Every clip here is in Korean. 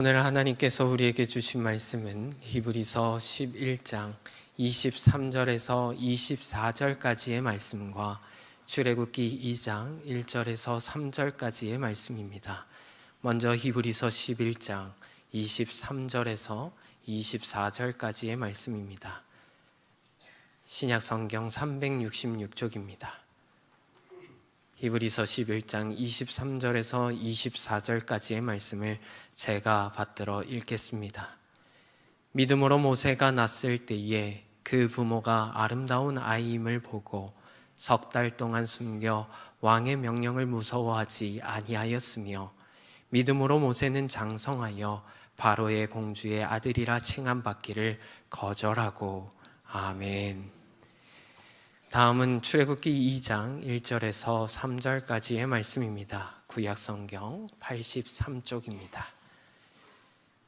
오늘 하나님께서 우리에게 주신 말씀은 히브리서 11장 23절에서 24절까지의 말씀과 출애굽기 2장 1절에서 3절까지의 말씀입니다. 먼저 히브리서 11장 23절에서 24절까지의 말씀입니다. 신약성경 366쪽입니다. 히브리서 11장 23절에서 24절까지의 말씀을 제가 받들어 읽겠습니다. 믿음으로 모세가 낳았을 때에 그 부모가 아름다운 아이임을 보고 석 달 동안 숨겨 왕의 명령을 무서워하지 아니하였으며, 믿음으로 모세는 장성하여 바로의 공주의 아들이라 칭함받기를 거절하고. 아멘. 다음은 출애굽기 2장 1절에서 3절까지의 말씀입니다. 구약성경 83쪽입니다.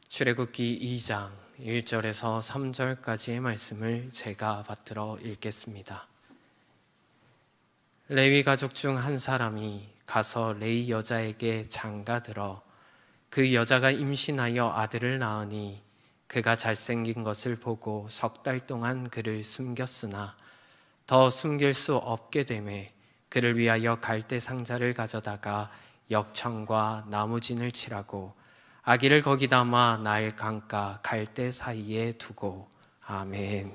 출애굽기 2장 1절에서 3절까지의 말씀을 제가 받들어 읽겠습니다. 레위 가족 중 한 사람이 가서 레위 여자에게 장가들어 그 여자가 임신하여 아들을 낳으니 그가 잘생긴 것을 보고 석 달 동안 그를 숨겼으나 더 숨길 수 없게 되매 그를 위하여 갈대 상자를 가져다가 역청과 나무진을 칠하고 아기를 거기 담아 나일 강가 갈대 사이에 두고. 아멘.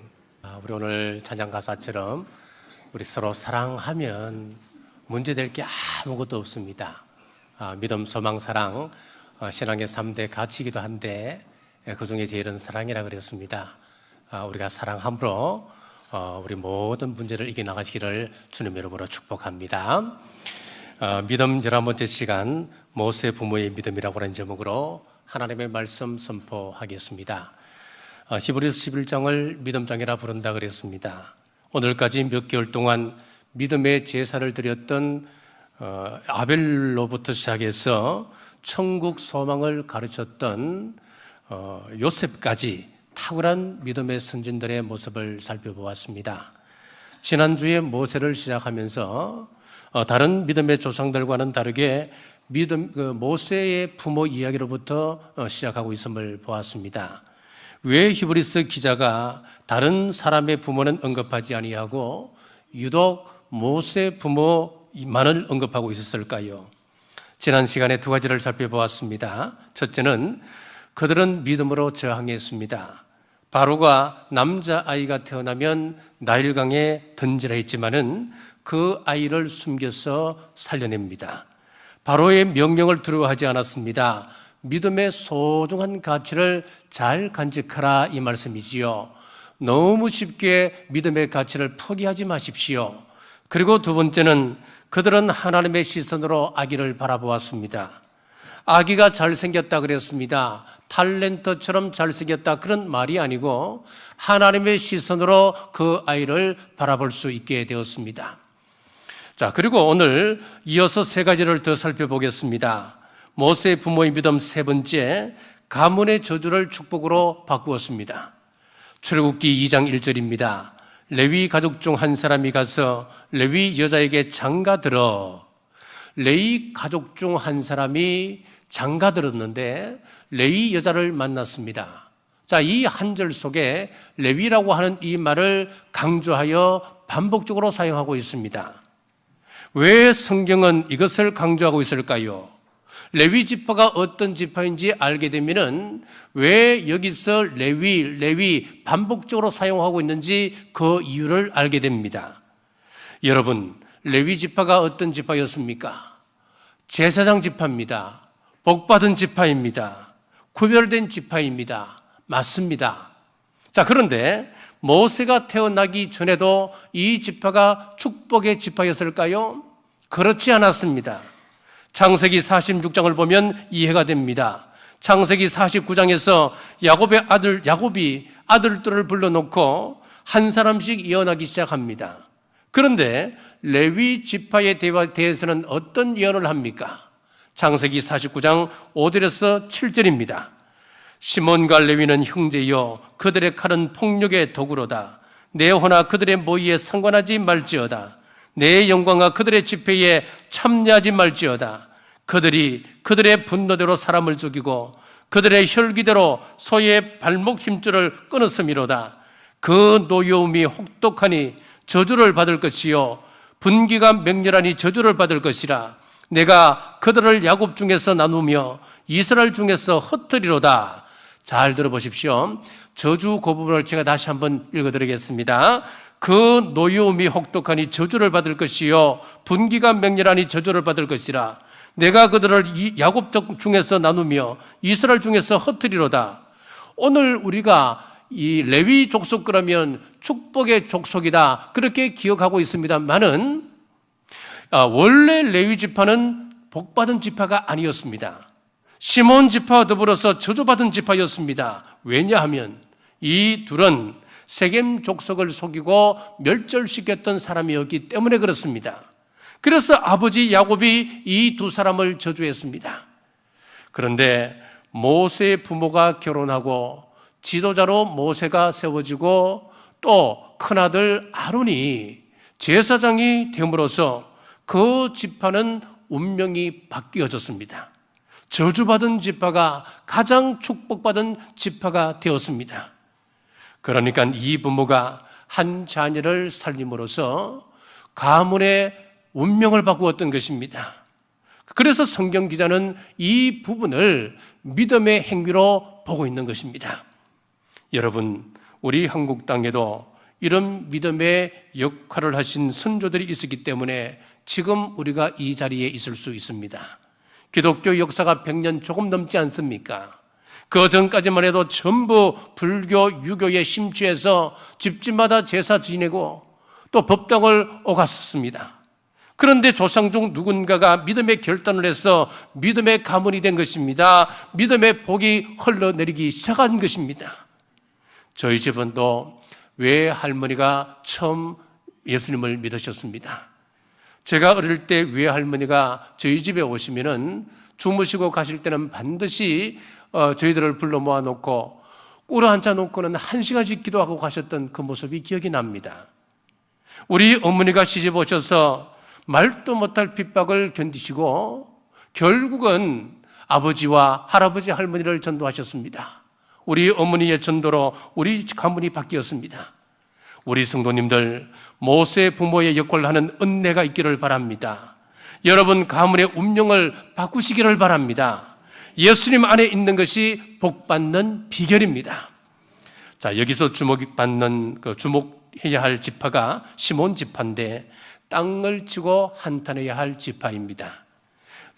우리 오늘 찬양 가사처럼 우리 서로 사랑하면 문제될 게 아무것도 없습니다. 믿음, 소망, 사랑, 신앙의 3대 가치이기도 한데 그 중에 제일은 사랑이라 그랬습니다. 우리가 사랑함으로 우리 모든 문제를 이겨나가시기를 주님의 이름으로 축복합니다. 믿음 11번째 시간, 모세 부모의 믿음이라고 하는 제목으로 하나님의 말씀 선포하겠습니다. 히브리서 11장을 믿음장이라 부른다 그랬습니다. 오늘까지 몇 개월 동안 믿음의 제사를 드렸던 아벨로부터 시작해서 천국 소망을 가르쳤던 요셉까지 탁월한 믿음의 선진들의 모습을 살펴보았습니다. 지난주에 모세를 시작하면서 다른 믿음의 조상들과는 다르게 모세의 부모 이야기로부터 시작하고 있음을 보았습니다. 왜 히브리서 기자가 다른 사람의 부모는 언급하지 아니하고 유독 모세 부모만을 언급하고 있었을까요? 지난 시간에 두 가지를 살펴보았습니다. 첫째는 그들은 믿음으로 저항했습니다. 바로가 남자아이가 태어나면 나일강에 던지라 했지만은 그 아이를 숨겨서 살려냅니다. 바로의 명령을 두려워하지 않았습니다. 믿음의 소중한 가치를 잘 간직하라, 이 말씀이지요. 너무 쉽게 믿음의 가치를 포기하지 마십시오. 그리고 두 번째는 그들은 하나님의 시선으로 아기를 바라보았습니다. 아기가 잘생겼다 그랬습니다. 탤런트처럼 잘생겼다 그런 말이 아니고 하나님의 시선으로 그 아이를 바라볼 수 있게 되었습니다. 자, 그리고 오늘 이어서 세 가지를 더 살펴보겠습니다. 모세의 부모의 믿음 세 번째, 가문의 저주를 축복으로 바꾸었습니다. 출애굽기 2장 1절입니다. 레위 가족 중 한 사람이 가서 레위 여자에게 장가들어. 레위 가족 중 한 사람이 장가들었는데 레위 여자를 만났습니다. 자, 이 한 절 속에 레위라고 하는 이 말을 강조하여 반복적으로 사용하고 있습니다. 왜 성경은 이것을 강조하고 있을까요? 레위 지파가 어떤 지파인지 알게 되면은 왜 여기서 레위 반복적으로 사용하고 있는지 그 이유를 알게 됩니다. 여러분, 레위 지파가 어떤 지파였습니까? 제사장 지파입니다. 복받은 지파입니다. 구별된 지파입니다. 맞습니다. 자, 그런데 모세가 태어나기 전에도 이 지파가 축복의 지파였을까요? 그렇지 않았습니다. 창세기 46장을 보면 이해가 됩니다. 창세기 49장에서 야곱의 야곱이 아들들을 불러놓고 한 사람씩 예언하기 시작합니다. 그런데 레위 지파에 대해서는 어떤 예언을 합니까? 창세기 49장 5절에서 7절입니다. 시몬과 레위는 형제여 그들의 칼은 폭력의 도구로다. 내 호나 그들의 모의에 상관하지 말지어다. 내 영광과 그들의 집회에 참여하지 말지어다. 그들이 그들의 분노대로 사람을 죽이고 그들의 혈기대로 소의 발목 힘줄을 끊었음이로다. 그 노여움이 혹독하니 저주를 받을 것이요 분기가 맹렬하니 저주를 받을 것이라. 내가 그들을 야곱 중에서 나누며 이스라엘 중에서 흩트리로다. 잘 들어보십시오. 저주 그 부분을 제가 다시 한번 읽어드리겠습니다. 그 노여움이 혹독하니 저주를 받을 것이요 분기가 맹렬하니 저주를 받을 것이라. 내가 그들을 야곱 중에서 나누며 이스라엘 중에서 흩트리로다. 오늘 우리가 이 레위 족속 그러면 축복의 족속이다 그렇게 기억하고 있습니다만은 원래 레위 지파는 복받은 지파가 아니었습니다. 시몬 지파와 더불어서 저주받은 지파였습니다. 왜냐하면 이 둘은 세겜 족속을 속이고 멸절시켰던 사람이었기 때문에 그렇습니다. 그래서 아버지 야곱이 이 두 사람을 저주했습니다. 그런데 모세의 부모가 결혼하고 지도자로 모세가 세워지고 또 큰아들 아론이 제사장이 됨으로써 그 지파는 운명이 바뀌어졌습니다. 저주받은 지파가 가장 축복받은 지파가 되었습니다. 그러니까 이 부모가 한 자녀를 살림으로써 가문의 운명을 바꾸었던 것입니다. 그래서 성경 기자는 이 부분을 믿음의 행위로 보고 있는 것입니다. 여러분, 우리 한국 땅에도 이런 믿음의 역할을 하신 선조들이 있었기 때문에 지금 우리가 이 자리에 있을 수 있습니다. 기독교 역사가 100년 조금 넘지 않습니까? 그 전까지만 해도 전부 불교, 유교에 심취해서 집집마다 제사 지내고 또 법당을 오갔습니다. 그런데 조상 중 누군가가 믿음의 결단을 해서 믿음의 가문이 된 것입니다. 믿음의 복이 흘러내리기 시작한 것입니다. 저희 집은 또 외할머니가 처음 예수님을 믿으셨습니다. 제가 어릴 때 외할머니가 저희 집에 오시면은 주무시고 가실 때는 반드시 저희들을 불러 모아놓고 꿀 한 차 놓고는 1시간씩 기도하고 가셨던 그 모습이 기억이 납니다. 우리 어머니가 시집 오셔서 말도 못할 핍박을 견디시고 결국은 아버지와 할아버지 할머니를 전도하셨습니다. 우리 어머니의 전도로 우리 가문이 바뀌었습니다. 우리 성도님들, 모세 부모의 역할을 하는 은혜가 있기를 바랍니다. 여러분 가문의 운명을 바꾸시기를 바랍니다. 예수님 안에 있는 것이 복받는 비결입니다. 자, 여기서 주목해야 할 지파가 시몬 지파인데 땅을 치고 한탄해야 할 지파입니다.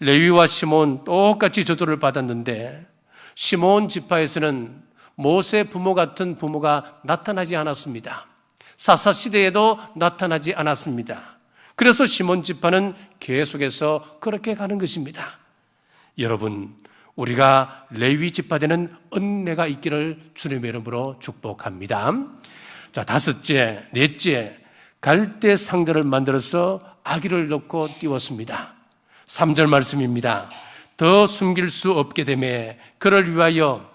레위와 시몬 똑같이 저주를 받았는데 시몬 지파에서는 모세 부모 같은 부모가 나타나지 않았습니다. 사사시대에도 나타나지 않았습니다. 그래서 시몬 지파는 계속해서 그렇게 가는 것입니다. 여러분, 우리가 레위 지파 되는 은혜가 있기를 주님의 이름으로 축복합니다. 자, 다섯째, 넷째, 갈대 상자를 만들어서 아기를 넣고 띄웠습니다. 3절 말씀입니다. 더 숨길 수 없게 되매 그를 위하여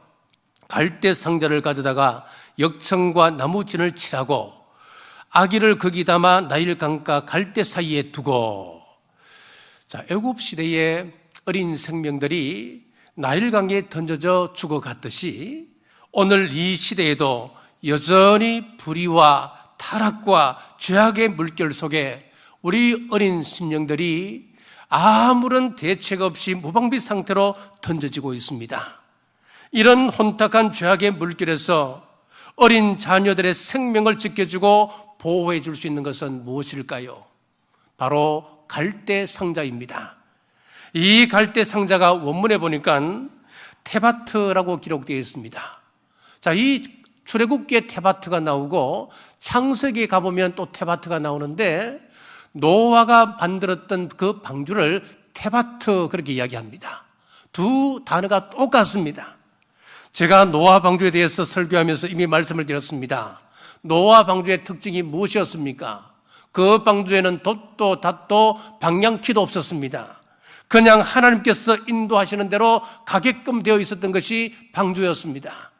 갈대 상자를 가져다가 역청과 나무진을 칠하고 아기를 거기 담아 나일강과 갈대 사이에 두고. 자, 애굽 시대의 어린 생명들이 나일강에 던져져 죽어갔듯이 오늘 이 시대에도 여전히 불의와 타락과 죄악의 물결 속에 우리 어린 심령들이 아무런 대책 없이 무방비 상태로 던져지고 있습니다. 이런 혼탁한 죄악의 물결에서 어린 자녀들의 생명을 지켜주고 보호해 줄 수 있는 것은 무엇일까요? 바로 갈대 상자입니다. 이 갈대 상자가 원문에 보니까 테바트라고 기록되어 있습니다. 자, 이 출애굽기에 테바트가 나오고 창세기에 가보면 또 테바트가 나오는데 노아가 만들었던 그 방주를 테바트 그렇게 이야기합니다. 두 단어가 똑같습니다. 제가 노아 방주에 대해서 설교하면서 이미 말씀을 드렸습니다. 노아 방주의 특징이 무엇이었습니까? 그 방주에는 돛도 닷도 방향키도 없었습니다. 그냥 하나님께서 인도하시는 대로 가게끔 되어 있었던 것이 방주였습니다.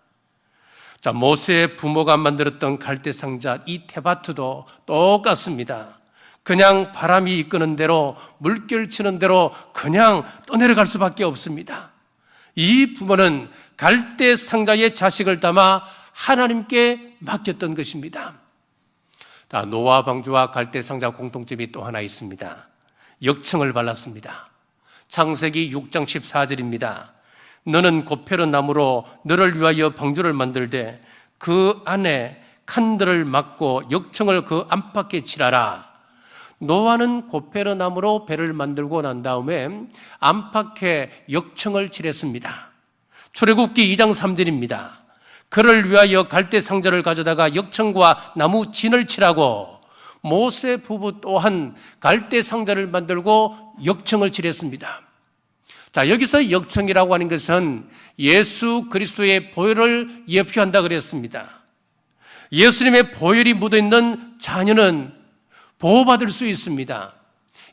자, 모세의 부모가 만들었던 갈대상자 이 테바트도 똑같습니다. 그냥 바람이 이끄는 대로 물결 치는 대로 그냥 떠내려갈 수밖에 없습니다. 이 부모는 갈대 상자에 자식을 담아 하나님께 맡겼던 것입니다. 노아 방주와 갈대 상자 공통점이 또 하나 있습니다. 역청을 발랐습니다. 창세기 6장 14절입니다. 너는 고페르 나무로 너를 위하여 방주를 만들되 그 안에 칸들을 막고 역청을 그 안팎에 칠하라. 노아는 고페르 나무로 배를 만들고 난 다음에 안팎에 역청을 칠했습니다. 출애굽기 2장 3절입니다. 그를 위하여 갈대 상자를 가져다가 역청과 나무 진을 칠하고 모세 부부 또한 갈대 상자를 만들고 역청을 칠했습니다. 자, 여기서 역청이라고 하는 것은 예수 그리스도의 보혈을 예표한다 그랬습니다. 예수님의 보혈이 묻어있는 자녀는 보호받을 수 있습니다.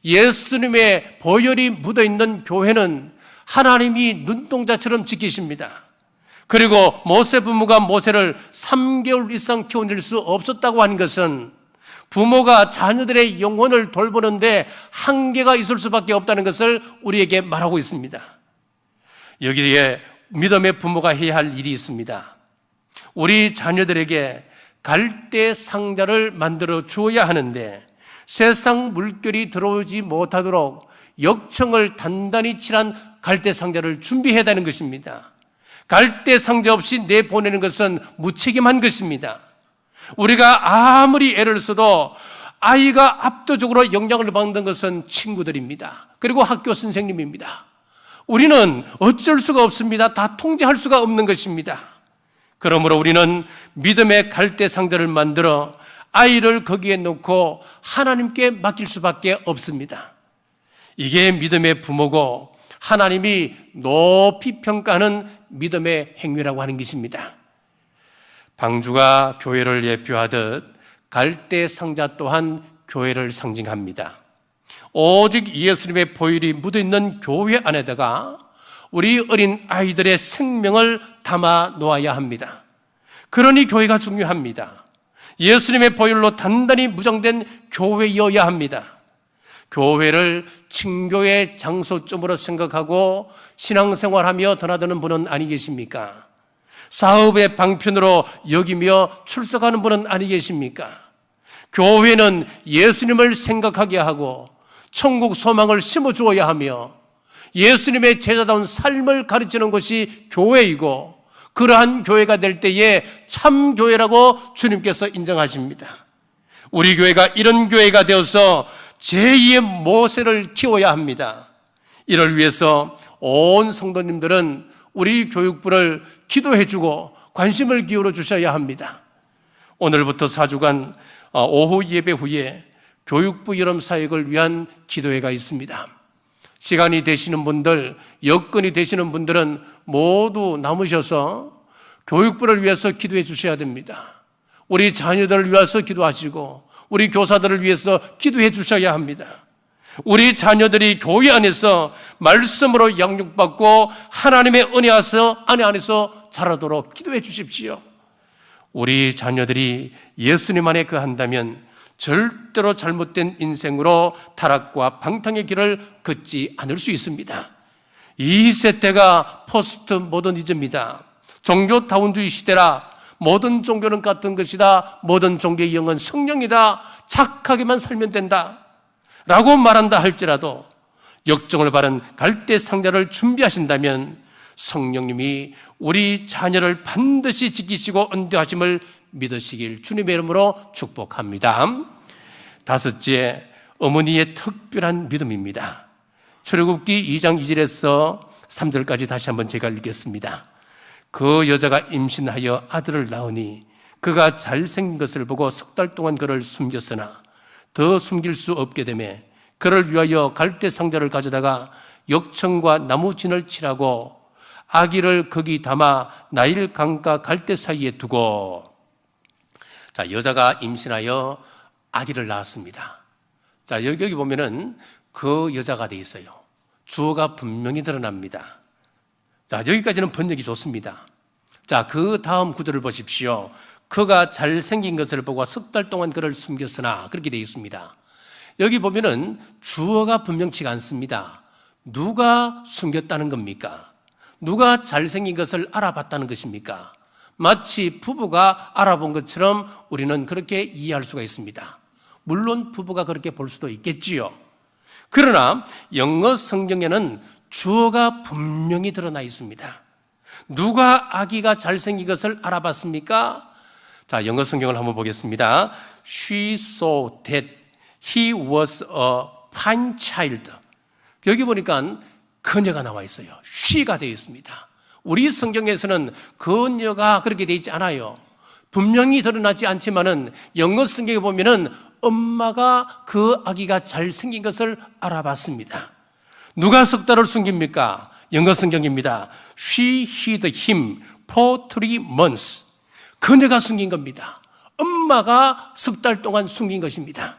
예수님의 보혈이 묻어있는 교회는 하나님이 눈동자처럼 지키십니다. 그리고 모세 부모가 모세를 3개월 이상 키워낼 수 없었다고 하는 것은 부모가 자녀들의 영혼을 돌보는데 한계가 있을 수밖에 없다는 것을 우리에게 말하고 있습니다. 여기에 믿음의 부모가 해야 할 일이 있습니다. 우리 자녀들에게 갈대 상자를 만들어 주어야 하는데 세상 물결이 들어오지 못하도록 역청을 단단히 칠한 갈대 상자를 준비해야 되는 것입니다. 갈대 상자 없이 내보내는 것은 무책임한 것입니다. 우리가 아무리 애를 써도 아이가 압도적으로 영향을 받는 것은 친구들입니다. 그리고 학교 선생님입니다. 우리는 어쩔 수가 없습니다. 다 통제할 수가 없는 것입니다. 그러므로 우리는 믿음의 갈대 상자를 만들어 아이를 거기에 놓고 하나님께 맡길 수밖에 없습니다. 이게 믿음의 부모고 하나님이 높이 평가하는 믿음의 행위라고 하는 것입니다. 방주가 교회를 예표하듯 갈대 상자 또한 교회를 상징합니다. 오직 예수님의 보혈이 묻어있는 교회 안에다가 우리 어린 아이들의 생명을 담아 놓아야 합니다. 그러니 교회가 중요합니다. 예수님의 보혈로 단단히 무장된 교회여야 합니다. 교회를 친교의 장소점으로 생각하고 신앙생활하며 드나드는 분은 아니 계십니까? 사업의 방편으로 여기며 출석하는 분은 아니 계십니까? 교회는 예수님을 생각하게 하고 천국 소망을 심어주어야 하며 예수님의 제자다운 삶을 가르치는 것이 교회이고 그러한 교회가 될 때에 참 교회라고 주님께서 인정하십니다. 우리 교회가 이런 교회가 되어서 제2의 모세를 키워야 합니다. 이를 위해서 온 성도님들은 우리 교육부를 기도해주고 관심을 기울여 주셔야 합니다. 오늘부터 4주간 오후 예배 후에 교육부 여름사역을 위한 기도회가 있습니다. 시간이 되시는 분들, 여건이 되시는 분들은 모두 남으셔서 교육부를 위해서 기도해 주셔야 됩니다. 우리 자녀들을 위해서 기도하시고 우리 교사들을 위해서 기도해 주셔야 합니다. 우리 자녀들이 교회 안에서 말씀으로 양육받고 하나님의 은혜 안에서 자라도록 기도해 주십시오. 우리 자녀들이 예수님 안에 거한다면 절대로 잘못된 인생으로 타락과 방탕의 길을 걷지 않을 수 있습니다. 이 세대가 포스트 모더니즘이다. 종교다운주의 시대라. 모든 종교는 같은 것이다. 모든 종교의 영은 성령이다. 착하게만 살면 된다. 라고 말한다 할지라도 역정을 바른 갈대 상자를 준비하신다면 성령님이 우리 자녀를 반드시 지키시고 은혜하심을 믿으시길 주님의 이름으로 축복합니다. 다섯째, 어머니의 특별한 믿음입니다. 출애굽기 2장 2절에서 3절까지 다시 한번 제가 읽겠습니다. 그 여자가 임신하여 아들을 낳으니 그가 잘생긴 것을 보고 석 달 동안 그를 숨겼으나 더 숨길 수 없게 되매 그를 위하여 갈대 상자를 가져다가 역청과 나무 진을 칠하고 아기를 거기 담아 나일 강가 갈대 사이에 두고. 자, 여자가 임신하여 아기를 낳았습니다. 자, 여기 보면은 그 여자가 돼 있어요. 주어가 분명히 드러납니다. 자, 여기까지는 번역이 좋습니다. 자, 그 다음 구절을 보십시오. 그가 잘생긴 것을 보고 석 달 동안 그를 숨겼으나, 그렇게 되어 있습니다. 여기 보면은 주어가 분명치가 않습니다. 누가 숨겼다는 겁니까? 누가 잘생긴 것을 알아봤다는 것입니까? 마치 부부가 알아본 것처럼 우리는 그렇게 이해할 수가 있습니다. 물론 부부가 그렇게 볼 수도 있겠지요. 그러나 영어 성경에는 주어가 분명히 드러나 있습니다. 누가 아기가 잘생긴 것을 알아봤습니까? 자, 영어 성경을 한번 보겠습니다. She saw that he was a fine child. 여기 보니까 그녀가 나와 있어요. she가 되어 있습니다. 우리 성경에서는 그녀가 그렇게 되어 있지 않아요. 분명히 드러나지 않지만은 영어 성경에 보면은 엄마가 그 아기가 잘생긴 것을 알아봤습니다. 누가 석 달을 숨깁니까? 영어 성경입니다. She hid him for 3 months. 그녀가 숨긴 겁니다. 엄마가 석 달 동안 숨긴 것입니다.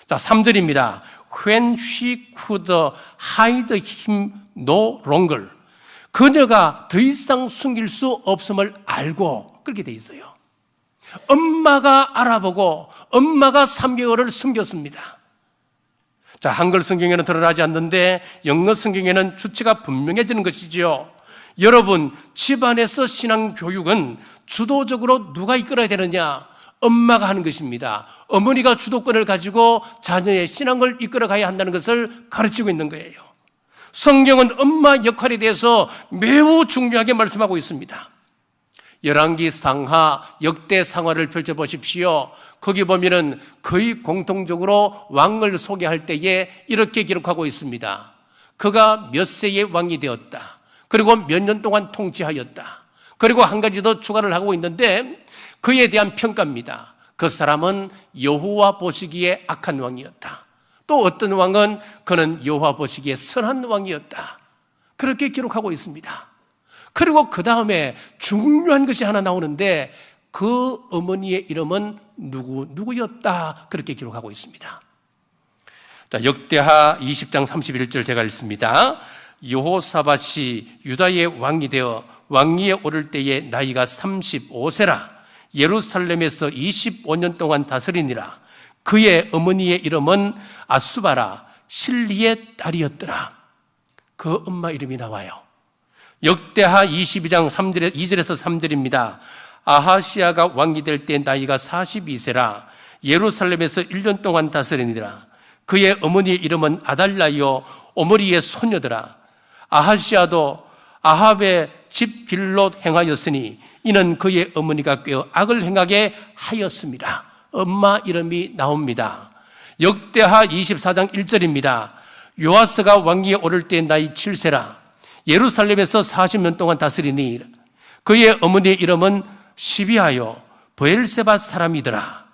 자, 3절입니다. When she could hide him no longer. 그녀가 더 이상 숨길 수 없음을 알고 그렇게 돼 있어요. 엄마가 알아보고 엄마가 3개월을 숨겼습니다. 자, 한글 성경에는 드러나지 않는데 영어 성경에는 주체가 분명해지는 것이지요. 여러분, 집안에서 신앙 교육은 주도적으로 누가 이끌어야 되느냐? 엄마가 하는 것입니다. 어머니가 주도권을 가지고 자녀의 신앙을 이끌어가야 한다는 것을 가르치고 있는 거예요. 성경은 엄마 역할에 대해서 매우 중요하게 말씀하고 있습니다. 열왕기 상하, 역대 상하를 펼쳐보십시오. 거기 보면은 거의 공통적으로 왕을 소개할 때에 이렇게 기록하고 있습니다. 그가 몇 세의 왕이 되었다. 그리고 몇 년 동안 통치하였다. 그리고 한 가지 더 추가를 하고 있는데 그에 대한 평가입니다. 그 사람은 여호와 보시기에 악한 왕이었다. 또 어떤 왕은 그는 여호와 보시기에 선한 왕이었다. 그렇게 기록하고 있습니다. 그리고 그 다음에 중요한 것이 하나 나오는데 그 어머니의 이름은 누구였다. 그렇게 기록하고 있습니다. 자, 역대하 20장 31절 제가 읽습니다. 여호사밧이 유다의 왕이 되어 왕위에 오를 때에 나이가 35세라. 예루살렘에서 25년 동안 다스리니라. 그의 어머니의 이름은 아수바라 실리의 딸이었더라. 그 엄마 이름이 나와요. 역대하 22장 2절에서 3절입니다. 아하시아가 왕이 될 때 나이가 42세라. 예루살렘에서 1년 동안 다스리니라. 그의 어머니의 이름은 아달라요 오므리의 소녀더라. 아하시아도 아합의 집 빌로 행하였으니 이는 그의 어머니가 꾀어 악을 행하게 하였습니다. 엄마 이름이 나옵니다. 역대하 24장 1절입니다. 요아스가 왕위에 오를 때 나이 7세라. 예루살렘에서 40년 동안 다스리니 그의 어머니의 이름은 시비하여 브엘세바 사람이더라.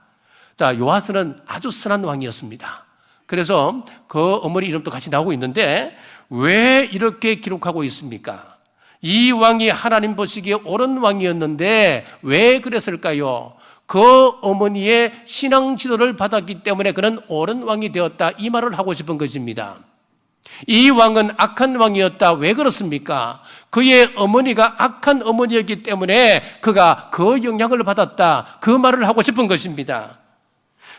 자, 요아스는 아주 선한 왕이었습니다. 그래서 그 어머니 이름도 같이 나오고 있는데 왜 이렇게 기록하고 있습니까? 이 왕이 하나님 보시기에 옳은 왕이었는데 왜 그랬을까요? 그 어머니의 신앙 지도를 받았기 때문에 그는 옳은 왕이 되었다. 이 말을 하고 싶은 것입니다. 이 왕은 악한 왕이었다. 왜 그렇습니까? 그의 어머니가 악한 어머니였기 때문에 그가 그 영향을 받았다. 그 말을 하고 싶은 것입니다.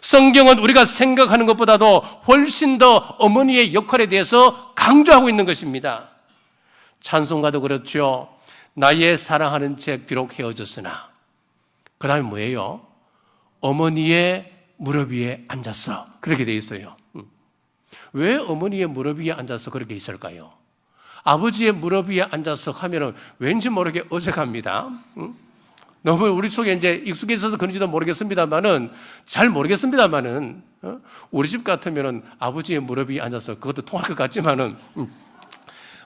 성경은 우리가 생각하는 것보다도 훨씬 더 어머니의 역할에 대해서 강조하고 있는 것입니다. 찬송가도 그렇죠. 나의 사랑하는 책 비록 헤어졌으나. 그 다음에 뭐예요? 어머니의 무릎 위에 앉았어. 그렇게 돼 있어요. 왜 어머니의 무릎 위에 앉아서 그렇게 있을까요? 아버지의 무릎 위에 앉아서 하면은 왠지 모르게 어색합니다. 너무 우리 속에 이제 익숙해 있어서 그런지도 모르겠습니다만은, 잘 모르겠습니다만은, 우리 집 같으면은 아버지의 무릎 위에 앉아서 그것도 통할 것 같지만은,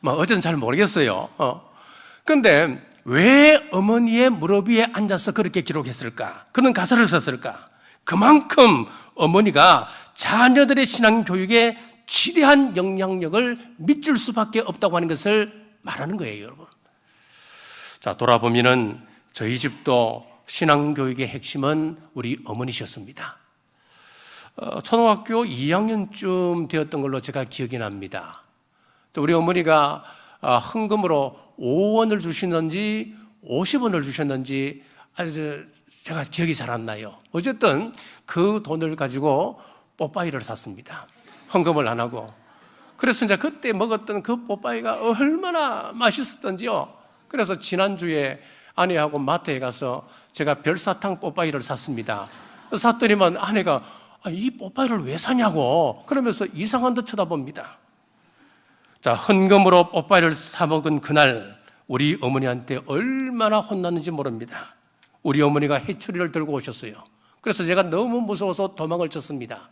어쨌든 잘 모르겠어요. 근데 왜 어머니의 무릎 위에 앉아서 그렇게 기록했을까? 그런 가사를 썼을까? 그만큼 어머니가 자녀들의 신앙 교육에 지대한 영향력을 미칠 수밖에 없다고 하는 것을 말하는 거예요, 여러분. 자, 돌아보면은 저희 집도 신앙 교육의 핵심은 우리 어머니셨습니다. 초등학교 2학년쯤 되었던 걸로 제가 기억이 납니다. 우리 어머니가 헌금으로 5원을 주시는지 50원을 주셨는지 제가 기억이 잘 안 나요. 어쨌든 그 돈을 가지고 뽀빠이를 샀습니다. 헌금을 안 하고. 그래서 이제 그때 먹었던 그 뽀빠이가 얼마나 맛있었던지요. 그래서 지난주에 아내하고 마트에 가서 제가 별사탕 뽀빠이를 샀습니다. 샀더니만 아내가 이 뽀빠이를 왜 사냐고 그러면서 이상한 듯 쳐다봅니다. 자, 헌금으로 뽀빠이를 사 먹은 그날 우리 어머니한테 얼마나 혼났는지 모릅니다. 우리 어머니가 해초리를 들고 오셨어요. 그래서 제가 너무 무서워서 도망을 쳤습니다.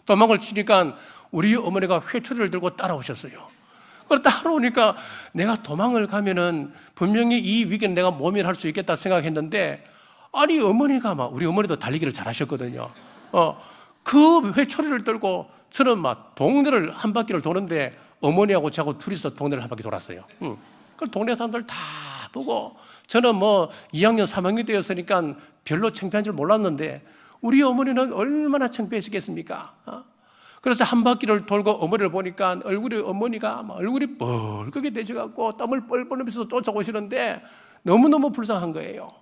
도망을 치니까 우리 어머니가 회초리를 들고 따라오셨어요. 그걸 따라오니까 내가 도망을 가면은 분명히 이 위기는 내가 모면할 수 있겠다 생각했는데, 아니 어머니가 막, 우리 어머니도 달리기를 잘하셨거든요. 그 회초리를 들고 저는 막 동네를 한 바퀴를 도는데 어머니하고 저하고 둘이서 동네를 한 바퀴 돌았어요. 그 동네 사람들 다 보고, 저는 뭐 2학년 3학년 되었으니까 별로 창피한 줄 몰랐는데 우리 어머니는 얼마나 창피했겠습니까? 그래서 한 바퀴를 돌고 어머니를 보니까 어머니가 막 얼굴이 뻘겋게 되셔갖고 땀을 뻘뻘 흘리면서 쫓아오시는데 너무너무 불쌍한 거예요.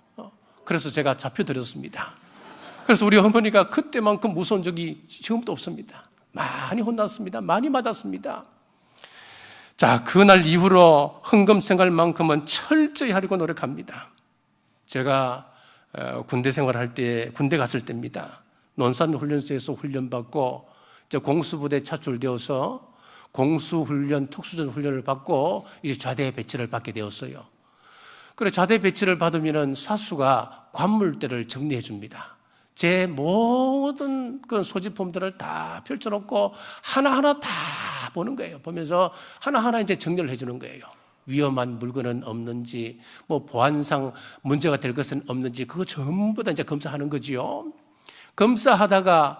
그래서 제가 잡혀드렸습니다. 그래서 우리 어머니가 그때만큼 무서운 적이 지금도 없습니다. 많이 혼났습니다. 많이 맞았습니다. 자, 그날 이후로 헌금 생활만큼은 철저히 하려고 노력합니다. 제가 군대 생활할 때, 군대 갔을 때입니다. 논산훈련소에서 훈련받고 이제 공수부대 차출되어서 공수훈련, 특수전 훈련을 받고 이제 좌대 배치를 받게 되었어요. 그래, 좌대 배치를 받으면 사수가 관물대를 정리해 줍니다. 제 모든 그 소지품들을 다 펼쳐놓고 하나하나 다 보는 거예요. 보면서 하나하나 이제 정리를 해주는 거예요. 위험한 물건은 없는지, 뭐 보안상 문제가 될 것은 없는지, 그거 전부 다 이제 검사하는 거지요. 검사하다가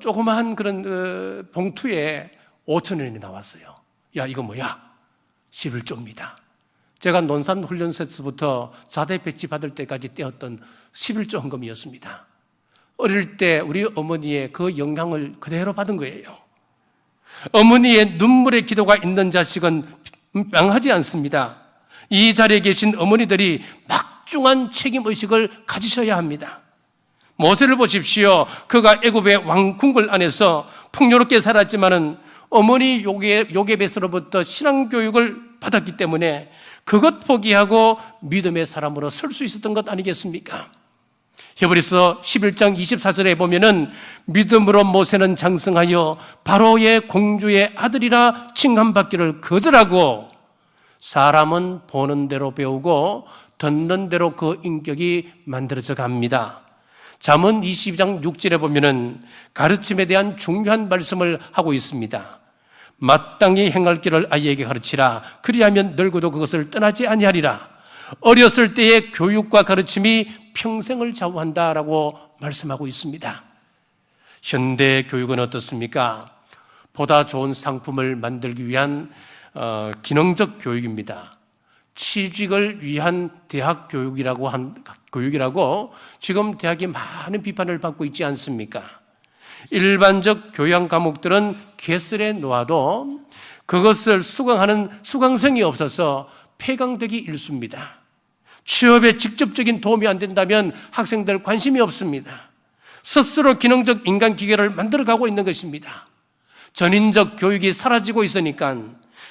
조그마한 그런 봉투에 5,000원이 나왔어요. 야, 이거 뭐야? 11조입니다. 제가 논산훈련소에서부터 자대 배치 받을 때까지 떼었던 11조 헌금이었습니다. 어릴 때 우리 어머니의 그 영향을 그대로 받은 거예요. 어머니의 눈물의 기도가 있는 자식은 망하지 않습니다. 이 자리에 계신 어머니들이 막중한 책임의식을 가지셔야 합니다. 모세를 보십시오. 그가 애굽의 왕궁궐 안에서 풍요롭게 살았지만은 어머니 요게벳으로부터 신앙교육을 받았기 때문에 그것 포기하고 믿음의 사람으로 설 수 있었던 것 아니겠습니까? 히브리서 11장 24절에 보면은 믿음으로 모세는 장성하여 바로의 공주의 아들이라 칭함받기를 거절하고 사람은 보는 대로 배우고 듣는 대로 그 인격이 만들어져 갑니다. 잠언 22장 6절에 보면은 가르침에 대한 중요한 말씀을 하고 있습니다. 마땅히 행할 길을 아이에게 가르치라. 그리하면 늙어도 그것을 떠나지 아니하리라. 어렸을 때의 교육과 가르침이 평생을 좌우한다라고 말씀하고 있습니다. 현대 교육은 어떻습니까? 보다 좋은 상품을 만들기 위한 기능적 교육입니다. 취직을 위한 대학 교육이라고 지금 대학이 많은 비판을 받고 있지 않습니까? 일반적 교양 과목들은 개설해 놓아도 그것을 수강하는 수강생이 없어서 폐강되기 일쑤입니다. 취업에 직접적인 도움이 안 된다면 학생들 관심이 없습니다. 스스로 기능적 인간기계를 만들어가고 있는 것입니다. 전인적 교육이 사라지고 있으니까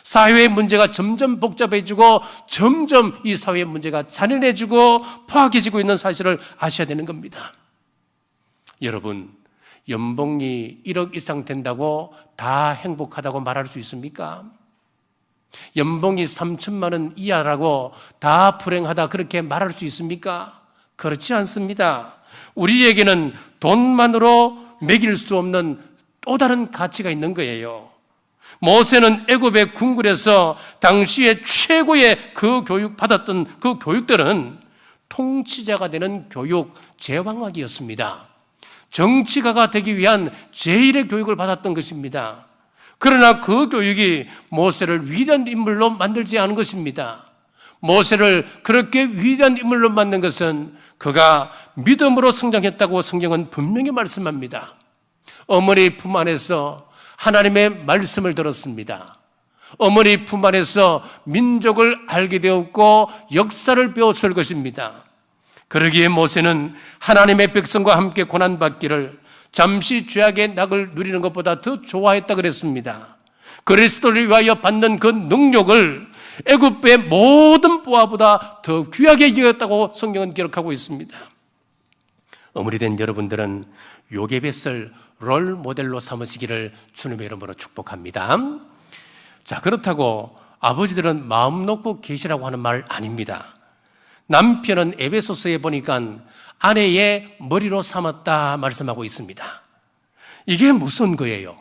사회의 문제가 점점 복잡해지고 점점 이 사회의 문제가 잔인해지고 포악해지고 있는 사실을 아셔야 되는 겁니다. 여러분, 연봉이 1억 이상 된다고 다 행복하다고 말할 수 있습니까? 연봉이 3천만 원 이하라고 다 불행하다 그렇게 말할 수 있습니까? 그렇지 않습니다. 우리에게는 돈만으로 매길 수 없는 또 다른 가치가 있는 거예요. 모세는 애굽의 궁궐에서 당시에 최고의 그 교육 받았던 그 교육들은 통치자가 되는 교육, 제왕학이었습니다. 정치가가 되기 위한 제1의 교육을 받았던 것입니다. 그러나 그 교육이 모세를 위대한 인물로 만들지 않은 것입니다. 모세를 그렇게 위대한 인물로 만든 것은 그가 믿음으로 성장했다고 성경은 분명히 말씀합니다. 어머니 품 안에서 하나님의 말씀을 들었습니다. 어머니 품 안에서 민족을 알게 되었고 역사를 배웠을 것입니다. 그러기에 모세는 하나님의 백성과 함께 고난받기를 잠시 죄악의 낙을 누리는 것보다 더 좋아했다 그랬습니다. 그리스도를 위하여 받는 그 능력을 애굽의 모든 보화보다 더 귀하게 여겼다고 성경은 기록하고 있습니다. 어머니된 여러분들은 요게벳을 롤 모델로 삼으시기를 주님의 이름으로 축복합니다. 자, 그렇다고 아버지들은 마음 놓고 계시라고 하는 말 아닙니다. 남편은 에베소서에 보니까 아내의 머리로 삼았다 말씀하고 있습니다. 이게 무슨 거예요?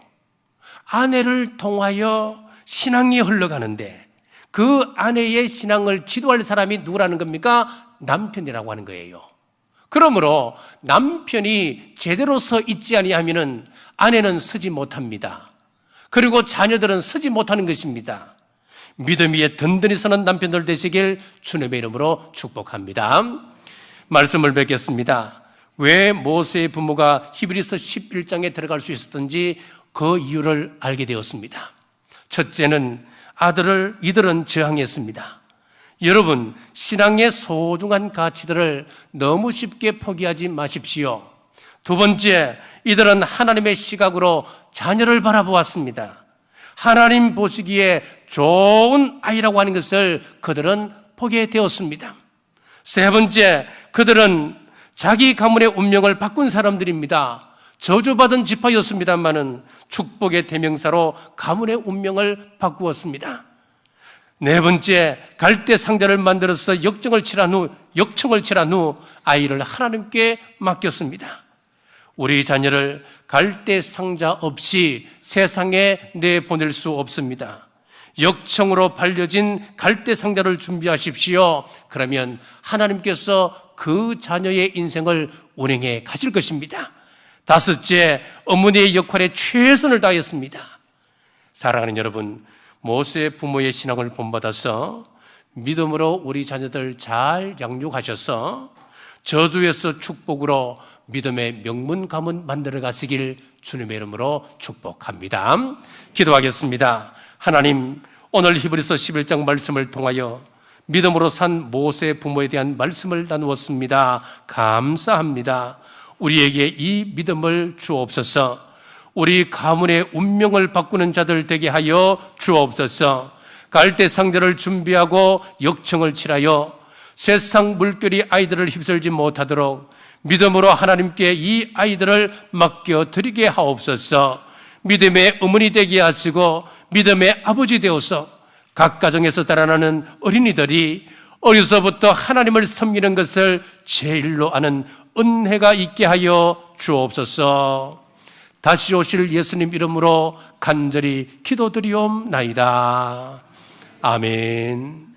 아내를 통하여 신앙이 흘러가는데 그 아내의 신앙을 지도할 사람이 누구라는 겁니까? 남편이라고 하는 거예요. 그러므로 남편이 제대로 서 있지 아니하면은 아내는 서지 못합니다. 그리고 자녀들은 서지 못하는 것입니다. 믿음 위에 든든히 서는 남편들 되시길 주님의 이름으로 축복합니다. 말씀을 뵙겠습니다. 왜 모세의 부모가 히브리서 11장에 들어갈 수 있었던지 그 이유를 알게 되었습니다. 첫째는 이들은 저항했습니다. 여러분, 신앙의 소중한 가치들을 너무 쉽게 포기하지 마십시오. 두 번째, 이들은 하나님의 시각으로 자녀를 바라보았습니다. 하나님 보시기에 좋은 아이라고 하는 것을 그들은 보게 되었습니다. 세 번째, 그들은 자기 가문의 운명을 바꾼 사람들입니다. 저주받은 지파였습니다마는 축복의 대명사로 가문의 운명을 바꾸었습니다. 네 번째, 갈대 상자를 만들어서 역청을 칠한 후 아이를 하나님께 맡겼습니다. 우리 자녀를 갈대 상자 없이 세상에 내보낼 수 없습니다. 역청으로 발려진 갈대 상자를 준비하십시오. 그러면 하나님께서 그 자녀의 인생을 운행해 가실 것입니다. 다섯째, 어머니의 역할에 최선을 다했습니다. 사랑하는 여러분, 모세의 부모의 신앙을 본받아서 믿음으로 우리 자녀들 잘 양육하셔서 저주에서 축복으로 믿음의 명문 가문 만들어 가시길 주님의 이름으로 축복합니다. 기도하겠습니다. 하나님, 오늘 히브리서 11장 말씀을 통하여 믿음으로 산 모세의 부모에 대한 말씀을 나누었습니다. 감사합니다. 우리에게 이 믿음을 주옵소서. 우리 가문의 운명을 바꾸는 자들 되게 하여 주옵소서. 갈대 상자를 준비하고 역청을 칠하여 세상 물결이 아이들을 휩쓸지 못하도록 믿음으로 하나님께 이 아이들을 맡겨드리게 하옵소서. 믿음의 어머니 되게 하시고 믿음의 아버지 되어서 각 가정에서 자라나는 어린이들이 어려서부터 하나님을 섬기는 것을 제일로 아는 은혜가 있게 하여 주옵소서. 다시 오실 예수님 이름으로 간절히 기도드리옵나이다. 아멘.